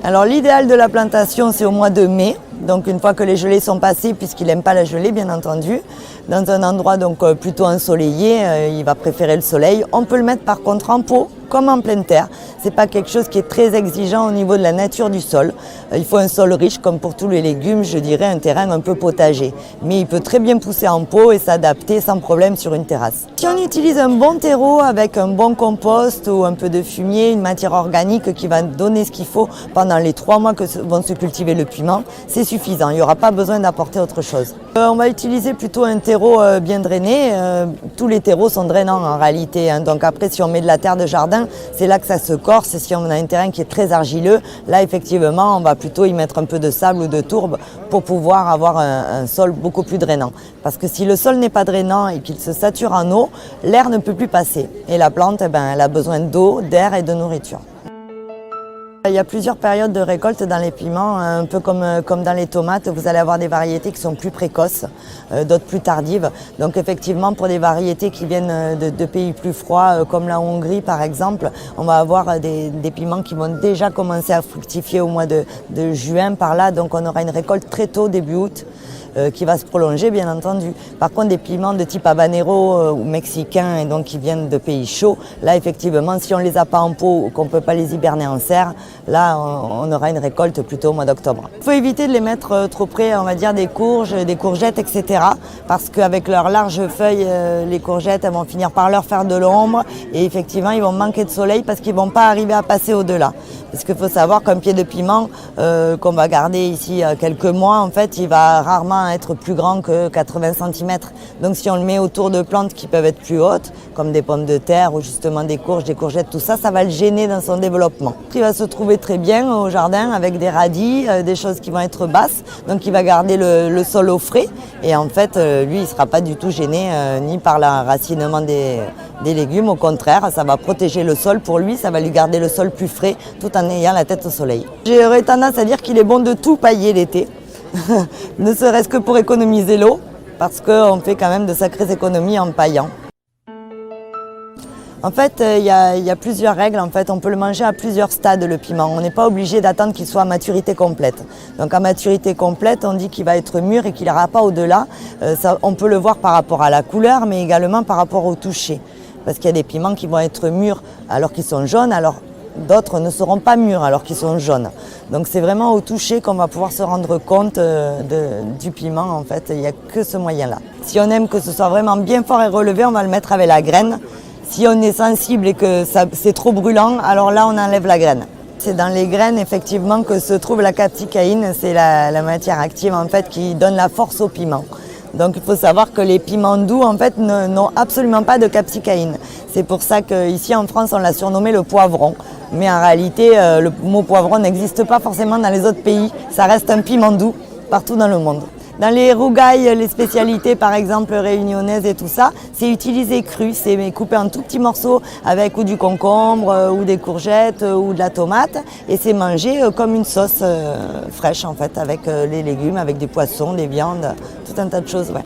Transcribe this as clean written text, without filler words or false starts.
Alors l'idéal de la plantation, c'est au mois de mai. Donc une fois que les gelées sont passées, puisqu'il n'aime pas la gelée bien entendu, dans un endroit donc plutôt ensoleillé, il va préférer le soleil. On peut le mettre par contre en pot comme en pleine terre. Ce n'est pas quelque chose qui est très exigeant au niveau de la nature du sol. Il faut un sol riche comme pour tous les légumes, je dirais un terrain un peu potager. Mais il peut très bien pousser en pot et s'adapter sans problème sur une terrasse. Si on utilise un bon terreau avec un bon compost ou un peu de fumier, une matière organique qui va donner ce qu'il faut pendant les 3 mois que vont se cultiver le piment, c'est suffisant. Il n'y aura pas besoin d'apporter autre chose. On va utiliser plutôt un terreau bien drainé. Tous les terreaux sont drainants en réalité. Donc après, si on met de la terre de jardin, c'est là que ça se corse. Si on a un terrain qui est très argileux, là effectivement, on va plutôt y mettre un peu de sable ou de tourbe pour pouvoir avoir un sol beaucoup plus drainant. Parce que si le sol n'est pas drainant et qu'il se sature en eau, l'air ne peut plus passer. Et la plante, elle a besoin d'eau, d'air et de nourriture. Il y a plusieurs périodes de récolte dans les piments, un peu comme dans les tomates. Vous allez avoir des variétés qui sont plus précoces, d'autres plus tardives. Donc effectivement, pour des variétés qui viennent de pays plus froids, comme la Hongrie par exemple, on va avoir des piments qui vont déjà commencer à fructifier au mois de juin par là. Donc on aura une récolte très tôt, début août. Qui va se prolonger bien entendu. Par contre des piments de type habanero ou mexicain et donc qui viennent de pays chauds, là effectivement si on ne les a pas en pot ou qu'on ne peut pas les hiberner en serre, là on aura une récolte plutôt au mois d'octobre. Il faut éviter de les mettre trop près, on va dire des courges, des courgettes, etc. Parce qu'avec leurs larges feuilles, les courgettes elles vont finir par leur faire de l'ombre et effectivement ils vont manquer de soleil parce qu'ils ne vont pas arriver à passer au-delà. Parce qu'il faut savoir qu'un pied de piment qu'on va garder ici quelques mois, en fait il va rarement être plus grand que 80 cm. Donc si on le met autour de plantes qui peuvent être plus hautes, comme des pommes de terre ou justement des courges, des courgettes, tout ça, ça va le gêner dans son développement. Il va se trouver très bien au jardin avec des radis, des choses qui vont être basses, donc il va garder le sol au frais et en fait lui il ne sera pas du tout gêné ni par l'enracinement des légumes, au contraire ça va protéger le sol pour lui, ça va lui garder le sol plus frais tout en ayant la tête au soleil. J'aurais tendance à dire qu'il est bon de tout pailler l'été. Ne serait-ce que pour économiser l'eau, parce qu'on fait quand même de sacrées économies en paillant. En fait, il y a plusieurs règles. En fait, on peut le manger à plusieurs stades, le piment. On n'est pas obligé d'attendre qu'il soit à maturité complète. Donc à maturité complète, on dit qu'il va être mûr et qu'il n'ira pas au-delà. On peut le voir par rapport à la couleur, mais également par rapport au toucher. Parce qu'il y a des piments qui vont être mûrs alors qu'ils sont jaunes, alors d'autres ne seront pas mûrs alors qu'ils sont jaunes. Donc c'est vraiment au toucher qu'on va pouvoir se rendre compte du piment en fait. Il n'y a que ce moyen-là. Si on aime que ce soit vraiment bien fort et relevé, on va le mettre avec la graine. Si on est sensible et que c'est trop brûlant, alors là on enlève la graine. C'est dans les graines effectivement que se trouve la capsicaïne, c'est la matière active en fait qui donne la force au piment. Donc il faut savoir que les piments doux en fait n'ont absolument pas de capsicaïne. C'est pour ça qu'ici en France on l'a surnommé le poivron. Mais en réalité le mot poivron n'existe pas forcément dans les autres pays. Ça reste un piment doux partout dans le monde. Dans les rougailles, les spécialités par exemple réunionnaises et tout ça, c'est utilisé cru, c'est coupé en tout petits morceaux avec ou du concombre ou des courgettes ou de la tomate et c'est mangé comme une sauce fraîche en fait avec les légumes, avec des poissons, des viandes, tout un tas de choses. Ouais.